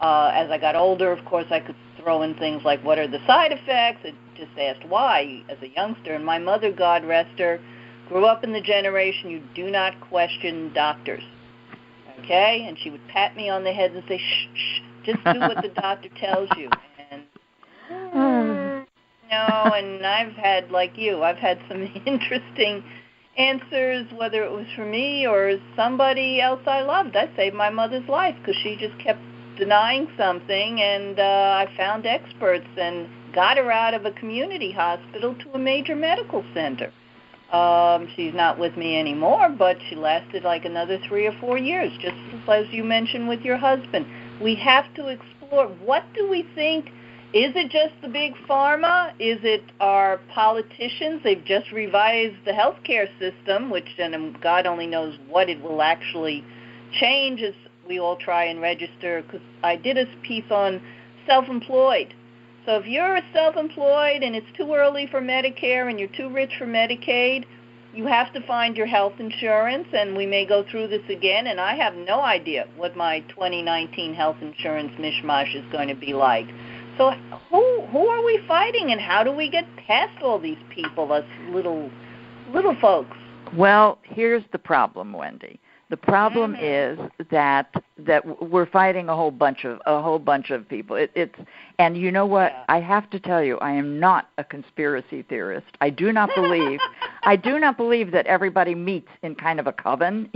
As I got older, of course, I could throw in things like, what are the side effects? I just asked why as a youngster. And my mother, God rest her, grew up in the generation you do not question doctors. Okay? And she would pat me on the head and say, shh, shh, just do what the doctor tells you. And, and I've had, like you, I've had some interesting answers, whether it was for me or somebody else I loved. I saved my mother's life because she just kept denying something, and I found experts and got her out of a community hospital to a major medical center. She's not with me anymore, but she lasted like another 3 or 4 years, just as you mentioned with your husband. We have to explore, what do we think? Is it just the big pharma? Is it our politicians? They've just revised the healthcare system, which then God only knows what it will actually change as we all try and register, because I did a piece on self-employed. So if you're self-employed and it's too early for Medicare and you're too rich for Medicaid, you have to find your health insurance, and we may go through this again, and I have no idea what my 2019 health insurance mishmash is going to be like. So who are we fighting, and how do we get past all these people, us little folks? Well, here's the problem, Wendy. The problem is that we're fighting a whole bunch of people. And you know what? Yeah. I have to tell you, I am not a conspiracy theorist. I do not believe that everybody meets in kind of a coven.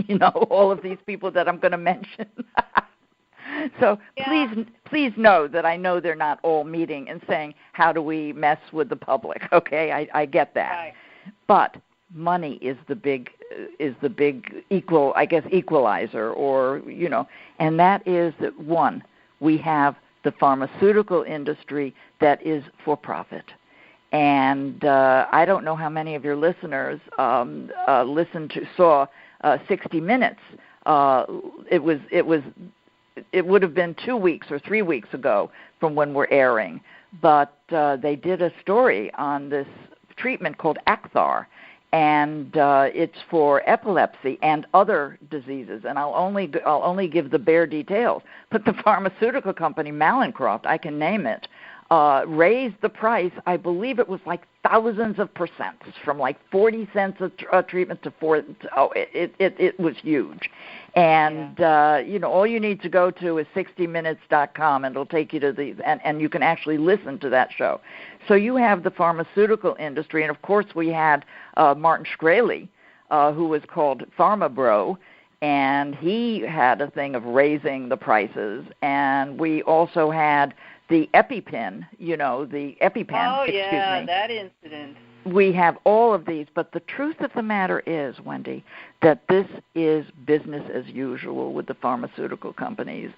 All of these people that I'm going to mention. So please know that I know they're not all meeting and saying, how do we mess with the public? Okay, I get that. Right. But money is the big equalizer, and that is that, one, we have the pharmaceutical industry that is for profit. And I don't know how many of your listeners saw 60 Minutes. It would have been 2 weeks or 3 weeks ago from when we're airing, but they did a story on this treatment called Acthar, and it's for epilepsy and other diseases. And I'll only give the bare details. But the pharmaceutical company Mallinckrodt, I can name it, raised the price. I believe it was like thousands of percent, from like 40 cents a treatment to 4. It was huge. And all you need to go to is 60minutes.com, and it'll take you to and you can actually listen to that show. So you have the pharmaceutical industry, and of course we had Martin Shkreli, who was called Pharma Bro, and he had a thing of raising the prices. And we also had the EpiPen, Oh, yeah, that incident. We have all of these, but the truth of the matter is, Wendy, that this is business as usual with the pharmaceutical companies.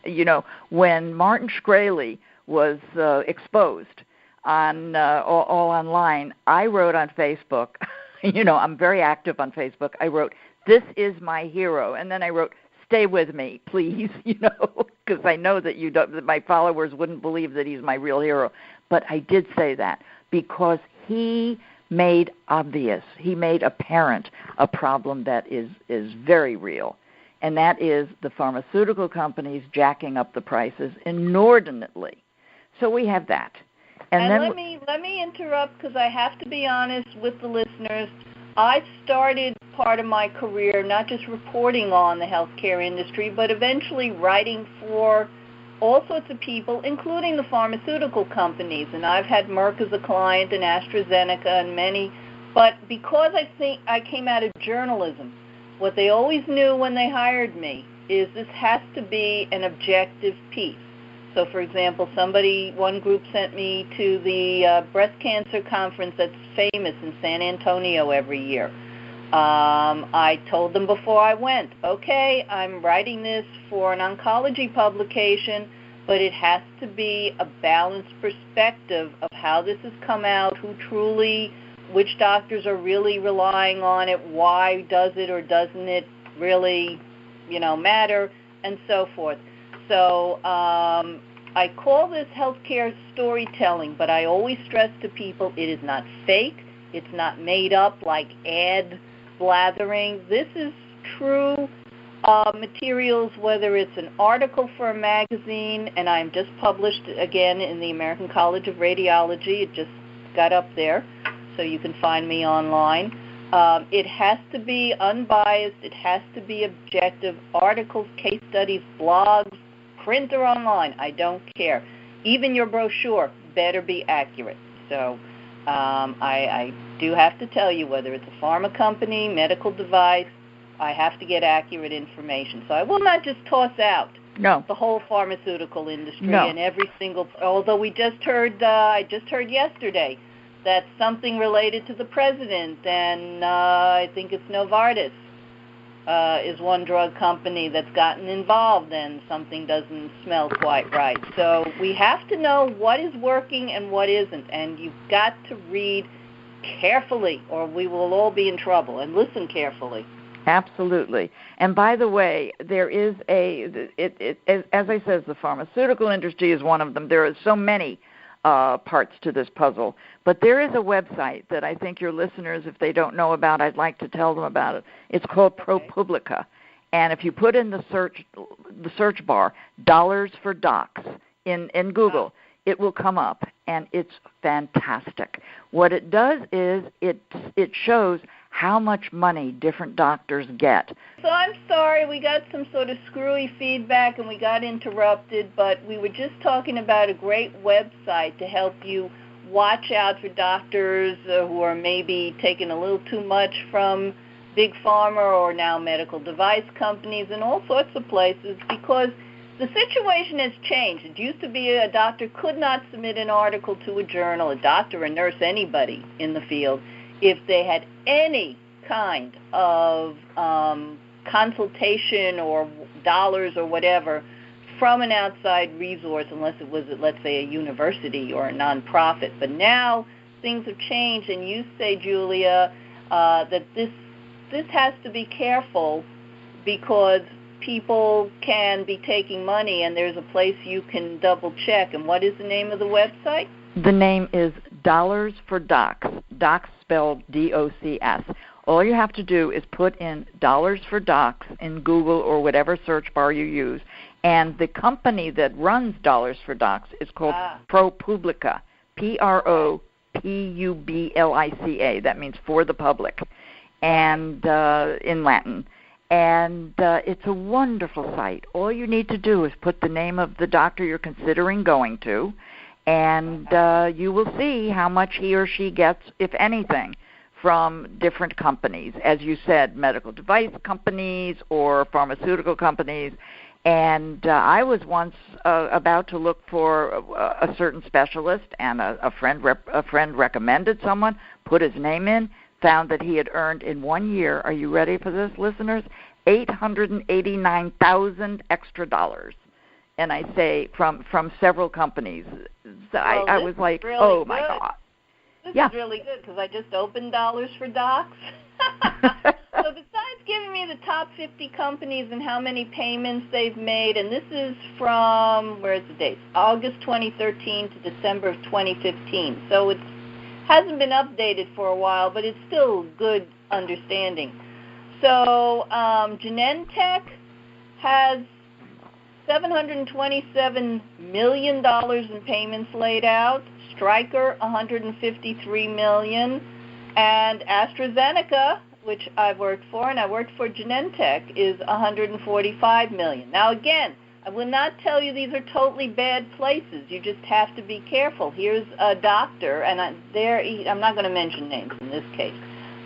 When Martin Shkreli was exposed on all online, I wrote on Facebook, I'm very active on Facebook, I wrote, "This is my hero," and then I wrote, "Stay with me, please," because I know that that my followers wouldn't believe that he's my real hero. But I did say that because he made obvious, he made apparent a problem that is very real, and that is the pharmaceutical companies jacking up the prices inordinately. So we have that. And then let me interrupt, because I have to be honest with the listeners. I started part of my career not just reporting on the healthcare industry, but eventually writing for all sorts of people, including the pharmaceutical companies. And I've had Merck as a client and AstraZeneca and many. But because I think I came out of journalism, what they always knew when they hired me is this has to be an objective piece. So, for example, one group sent me to the breast cancer conference that's famous in San Antonio every year. I told them before I went, okay, I'm writing this for an oncology publication, but it has to be a balanced perspective of how this has come out, which doctors are really relying on it, why does it or doesn't it really, matter, and so forth. So I call this healthcare storytelling, but I always stress to people it is not fake, it's not made up like ad blathering. This is true materials, whether it's an article for a magazine, and I'm just published again in the American College of Radiology. It just got up there, so you can find me online. It has to be unbiased. It has to be objective. Articles, case studies, blogs, print or online, I don't care. Even your brochure better be accurate. So I do have to tell you, whether it's a pharma company, medical device, I have to get accurate information. So I will not just toss out the whole pharmaceutical industry and every single, although we just heard, I just heard yesterday that something related to the president, and I think it's Novartis, is one drug company that's gotten involved, and something doesn't smell quite right. So we have to know what is working and what isn't, and you've got to read carefully or we will all be in trouble, and listen carefully. Absolutely. And by the way, there is as I said, the pharmaceutical industry is one of them. There are so many parts to this puzzle. But there is a website that I think your listeners, if they don't know about, I'd like to tell them about it. It's called ProPublica. And if you put in the search bar, dollars for docs in Google, it will come up, and it's fantastic. What it does is it shows how much money different doctors get. So I'm sorry, we got some sort of screwy feedback and we got interrupted, but we were just talking about a great website to help you watch out for doctors who are maybe taking a little too much from big pharma or now medical device companies and all sorts of places, because the situation has changed. It used to be a doctor could not submit an article to a journal, a doctor, a nurse, anybody in the field, if they had any kind of consultation or dollars or whatever from an outside resource, unless it was, let's say, a university or a nonprofit. But now things have changed, and you say, Julia, that this has to be careful because people can be taking money, and there's a place you can double check. And what is the name of the website? The name is Dollars for Docs, docs spelled D-O-C-S. All you have to do is put in Dollars for Docs in Google or whatever search bar you use, and the company that runs Dollars for Docs is called ProPublica, P-R-O-P-U-B-L-I-C-A. That means for the public, and in Latin. And it's a wonderful site. All you need to do is put the name of the doctor you're considering going to, and you will see how much he or she gets, if anything, from different companies. As you said, medical device companies or pharmaceutical companies. And I was once about to look for a certain specialist, and a friend recommended someone, put his name in, found that he had earned in 1 year, are you ready for this, listeners, $889,000 extra dollars. And I say from several companies. So well, I was like, really oh, good. my God. This is really good because I just opened Dollars for Docs. So besides giving me the top 50 companies and how many payments they've made, and this is from, where's the date? August 2013 to December of 2015. So it hasn't been updated for a while, but it's still good understanding. So Genentech has $727 million in payments laid out. Spreaker, $153 million. And AstraZeneca, which I've worked for, and I worked for Genentech, is $145 million. Now, again, I will not tell you these are totally bad places. You just have to be careful. Here's a doctor, and I'm not going to mention names in this case,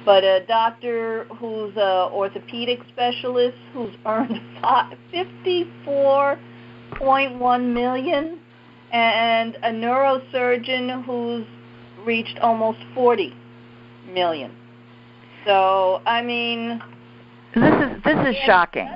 but a doctor who's an orthopedic specialist who's earned $54.1 million, and a neurosurgeon who's reached almost $40 million. So, I mean, this is shocking.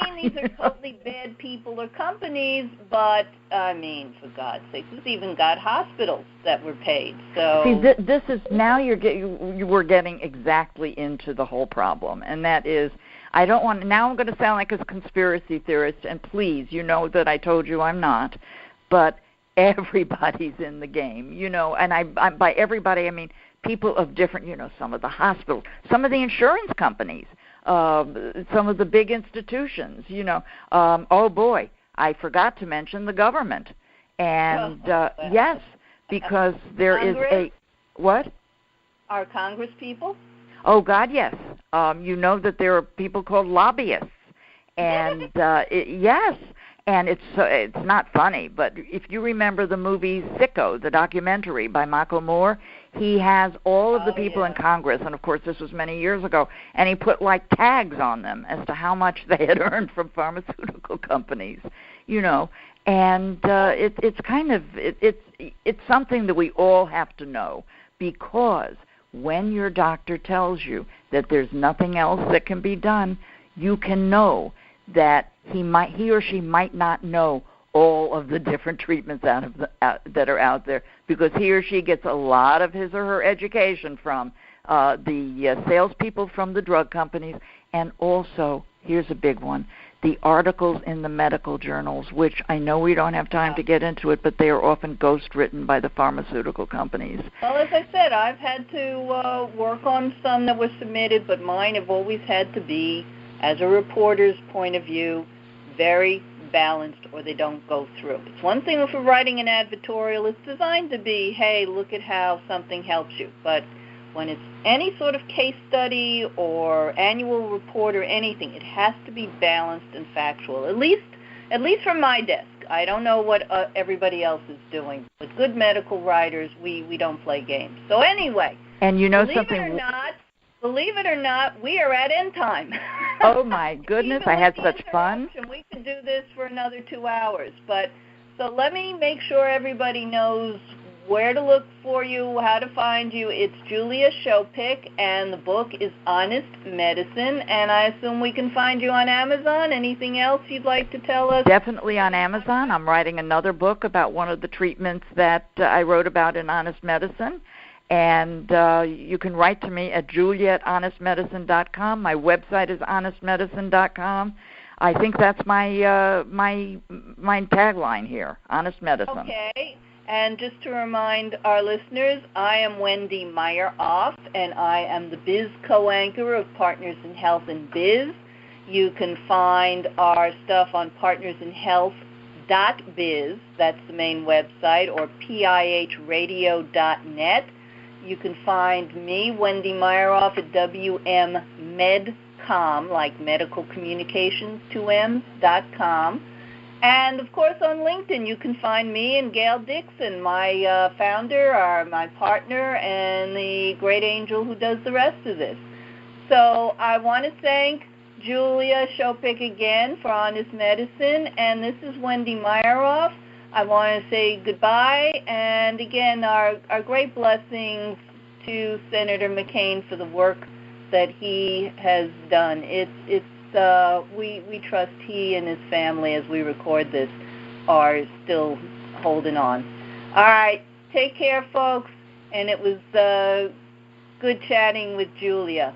I mean, these are totally bad people or companies, but I mean, for God's sake, this even got hospitals that were paid. So see, this is now we're getting exactly into the whole problem, and that is, I don't want. Now I'm going to sound like a conspiracy theorist, and please, you know that I told you I'm not, but everybody's in the game, you know, and I by everybody I mean people of different, you know, some of the hospitals, some of the insurance companies some of the big institutions, oh boy, I forgot to mention the government. And yes, because there is a, what? Our Congress people? Oh, God, yes. You know that there are people called lobbyists. And yes, and it's not funny, but if you remember the movie Sicko, the documentary by Michael Moore, he has all of the people in Congress, and of course this was many years ago, and he put like tags on them as to how much they had earned from pharmaceutical companies, and it's something that we all have to know, because when your doctor tells you that there's nothing else that can be done, you can know that he or she might not know all of the different treatments that are out there, because he or she gets a lot of his or her education from the salespeople from the drug companies, and also, here's a big one, the articles in the medical journals, which I know we don't have time to get into it, but they are often ghost-written by the pharmaceutical companies. Well, as I said, I've had to work on some that were submitted, but mine have always had to be, as a reporter's point of view, very balanced, or they don't go through. It's one thing if we're writing an advertorial, it's designed to be, hey, look at how something helps you. But when it's any sort of case study or annual report or anything, it has to be balanced and factual, at least from my desk. I don't know what everybody else is doing. With good medical writers, we don't play games. So anyway, and you know believe it or not, we are at end time. Oh, my goodness, I had such fun. We could do this for another 2 hours. But so let me make sure everybody knows where to look for you, how to find you. It's Julia Shopik, and the book is Honest Medicine, and I assume we can find you on Amazon. Anything else you'd like to tell us? Definitely on Amazon. I'm writing another book about one of the treatments that I wrote about in Honest Medicine. And you can write to me at julia@honestmedicine.com. My website is honestmedicine.com. I think that's my my tagline here, Honest Medicine. Okay. And just to remind our listeners, I am Wendy Meyer-Off, and I am the Biz co-anchor of Partners in Health and Biz. You can find our stuff on partnersinhealth.biz. That's the main website, or pihradio.net. You can find me, Wendy Meyer-Off, at WMMedcom, like medical communications, 2Ms.com. And, of course, on LinkedIn, you can find me and Gail Dixon, my founder, my partner, and the great angel who does the rest of this. So I want to thank Julia Shopik again for Honest Medicine, and this is Wendy Meyer-Off. I want to say goodbye, and again, our great blessings to Senator McCain for the work that he has done. We trust he and his family, as we record this, are still holding on. All right, take care, folks, and it was good chatting with Julia.